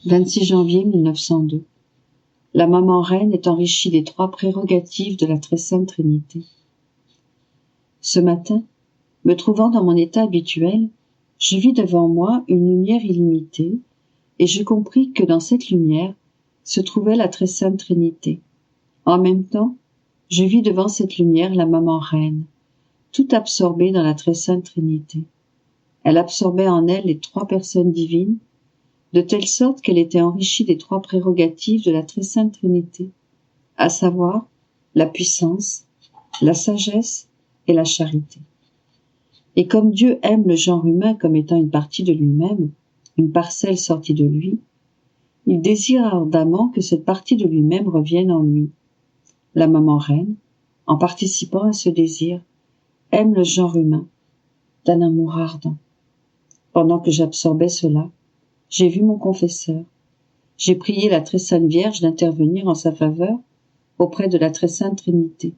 26 janvier 1902. La maman reine est enrichie des 3 prérogatives de la très sainte Trinité. Ce matin, me trouvant dans mon état habituel, je vis devant moi une lumière illimitée, et je compris que dans cette lumière se trouvait la très sainte Trinité. En même temps, je vis devant cette lumière la maman reine, tout absorbée dans la très sainte Trinité. Elle absorbait en elle les 3 personnes divines, de telle sorte qu'elle était enrichie des 3 prérogatives de la très sainte Trinité, à savoir la puissance, la sagesse et la charité. Et comme Dieu aime le genre humain comme étant une partie de lui-même, une parcelle sortie de lui, il désire ardemment que cette partie de lui-même revienne en lui. La maman reine, en participant à ce désir, aime le genre humain d'un amour ardent. Pendant que j'absorbais cela, j'ai vu mon confesseur. J'ai prié la très sainte Vierge d'intervenir en sa faveur auprès de la très sainte Trinité.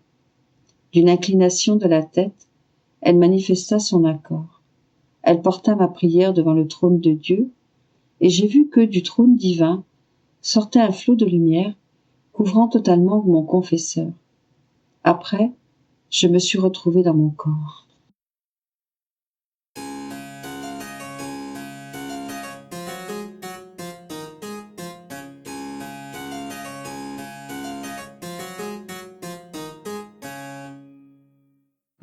D'une inclination de la tête, elle manifesta son accord. Elle porta ma prière devant le trône de Dieu, et j'ai vu que du trône divin sortait un flot de lumière couvrant totalement mon confesseur. Après, je me suis retrouvée dans mon corps.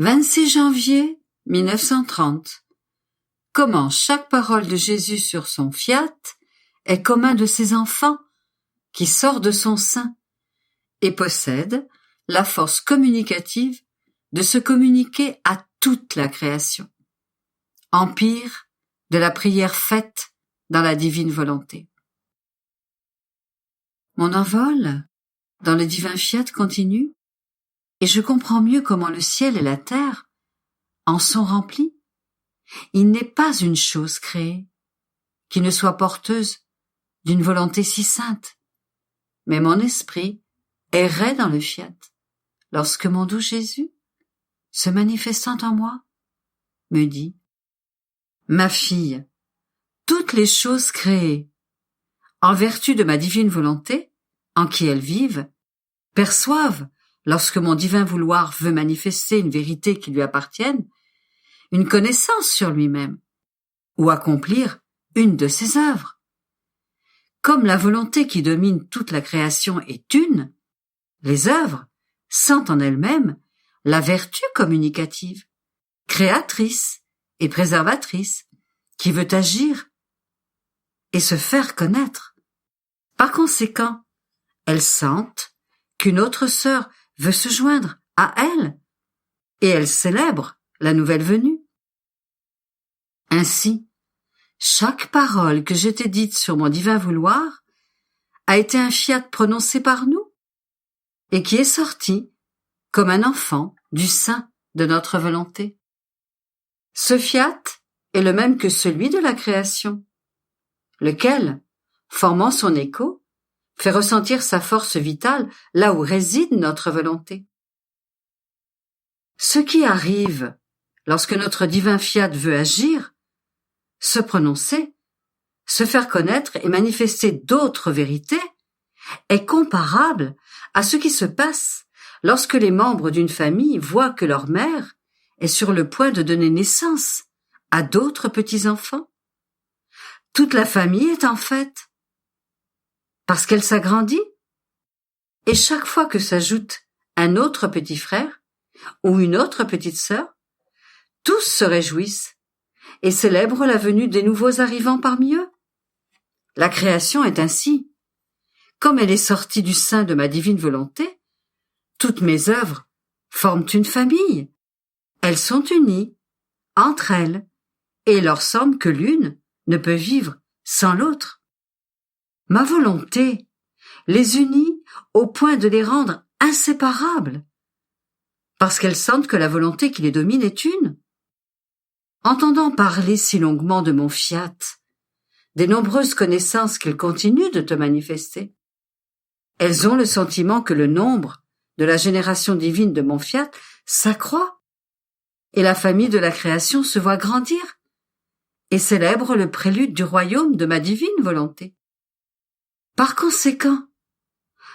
« 26 janvier 1930. Comment chaque parole de Jésus sur son fiat est comme un de ses enfants qui sort de son sein et possède la force communicative de se communiquer à toute la création. Empire de la prière faite dans la divine volonté. Mon envol dans le divin fiat continue, et je comprends mieux comment le ciel et la terre en sont remplis. Il n'est pas une chose créée qui ne soit porteuse d'une volonté si sainte, mais mon esprit errait dans le fiat lorsque mon doux Jésus, se manifestant en moi, me dit: Ma fille, toutes les choses créées, en vertu de ma divine volonté, en qui elles vivent, perçoivent, lorsque mon divin vouloir veut manifester une vérité qui lui appartienne, une connaissance sur lui-même, ou accomplir une de ses œuvres. Comme la volonté qui domine toute la création est une, les œuvres sentent en elles-mêmes la vertu communicative, créatrice et préservatrice, qui veut agir et se faire connaître. Par conséquent, elles sentent qu'une autre sœur veut se joindre à elles, et elles célèbrent la nouvelle venue. Ainsi, chaque parole que j'ai dite sur mon divin vouloir a été un fiat prononcé par nous, et qui est sorti comme un enfant du sein de notre volonté. Ce fiat est le même que celui de la création, lequel, formant son écho, fait ressentir sa force vitale là où réside notre volonté. Ce qui arrive lorsque notre divin fiat veut agir, se prononcer, se faire connaître et manifester d'autres vérités, est comparable à ce qui se passe lorsque les membres d'une famille voient que leur mère est sur le point de donner naissance à d'autres petits-enfants. Toute la famille est en fête, parce qu'elle s'agrandit, et chaque fois que s'ajoute un autre petit frère ou une autre petite sœur, tous se réjouissent et célèbrent la venue des nouveaux arrivants parmi eux. La création est ainsi. Comme elle est sortie du sein de ma divine volonté, toutes mes œuvres forment une famille. Elles sont unies entre elles, et il leur semble que l'une ne peut vivre sans l'autre. Ma volonté les unit au point de les rendre inséparables, parce qu'elles sentent que la volonté qui les domine est une. Entendant parler si longuement de mon fiat, des nombreuses connaissances qu'il continue de te manifester, elles ont le sentiment que le nombre de la génération divine de mon fiat s'accroît, et la famille de la création se voit grandir, et célèbre le prélude du royaume de ma divine volonté. Par conséquent,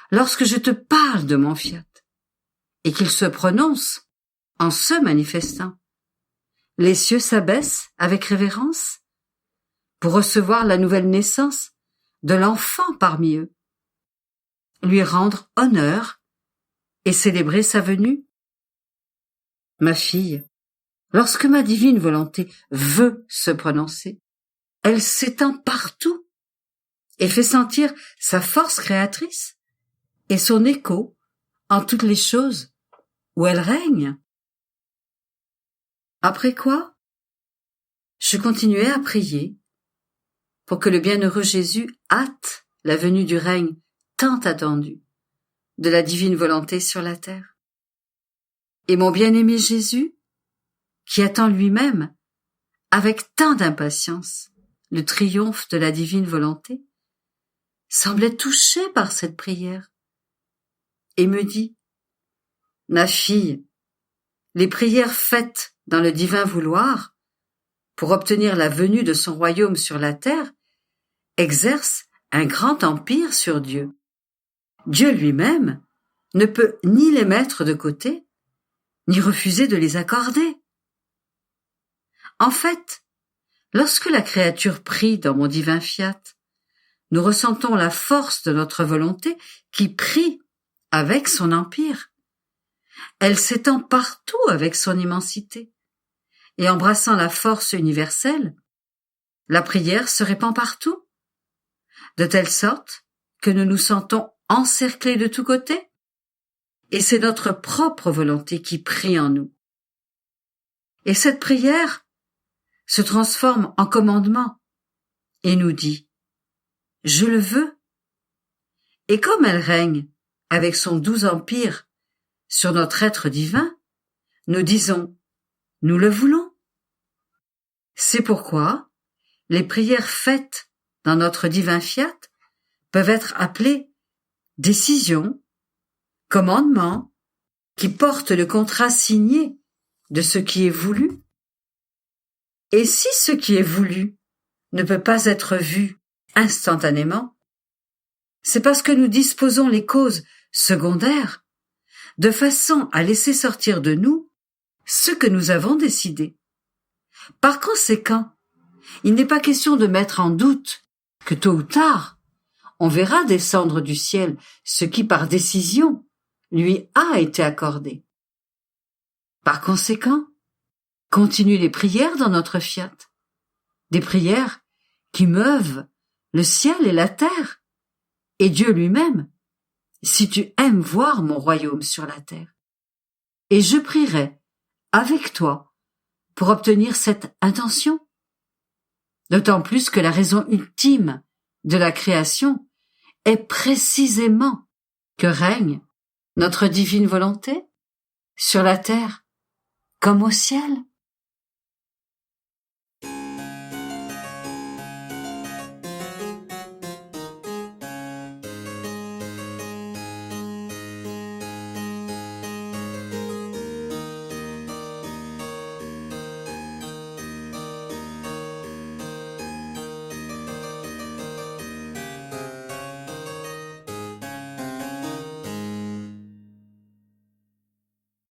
lorsque je te parle de mon fiat, et qu'il se prononce en se manifestant, les cieux s'abaissent avec révérence pour recevoir la nouvelle naissance de l'enfant parmi eux, lui rendre honneur et célébrer sa venue. Ma fille, lorsque ma divine volonté veut se prononcer, elle s'étend partout et fait sentir sa force créatrice et son écho en toutes les choses où elle règne. Après quoi, je continuai à prier pour que le bienheureux Jésus hâte la venue du règne tant attendu de la divine volonté sur la terre. Et mon bien-aimé Jésus, qui attend lui-même avec tant d'impatience le triomphe de la divine volonté, semblait touché par cette prière et me dit: Ma fille, les prières faites dans le divin vouloir pour obtenir la venue de son royaume sur la terre exercent un grand empire sur Dieu. Dieu lui-même ne peut ni les mettre de côté, ni refuser de les accorder. En fait, lorsque la créature prie dans mon divin fiat, nous ressentons la force de notre volonté qui prie avec son empire. Elle s'étend partout avec son immensité, et embrassant la force universelle, la prière se répand partout, de telle sorte que nous nous sentons encerclés de tous côtés, et c'est notre propre volonté qui prie en nous. Et cette prière se transforme en commandement et nous dit: Je le veux. Et comme elle règne avec son doux empire sur notre être divin, nous disons: Nous le voulons. C'est pourquoi les prières faites dans notre divin fiat peuvent être appelées décisions, commandements, qui portent le contrat signé de ce qui est voulu. Et si ce qui est voulu ne peut pas être vu instantanément, c'est parce que nous disposons les causes secondaires de façon à laisser sortir de nous ce que nous avons décidé. Par conséquent, il n'est pas question de mettre en doute que tôt ou tard, on verra descendre du ciel ce qui, par décision, lui a été accordé. Par conséquent, continuent les prières dans notre fiat, des prières qui meuvent le ciel et la terre, et Dieu lui-même, si tu aimes voir mon royaume sur la terre. Et je prierai avec toi pour obtenir cette intention. D'autant plus que la raison ultime de la création est précisément que règne notre divine volonté sur la terre comme au ciel.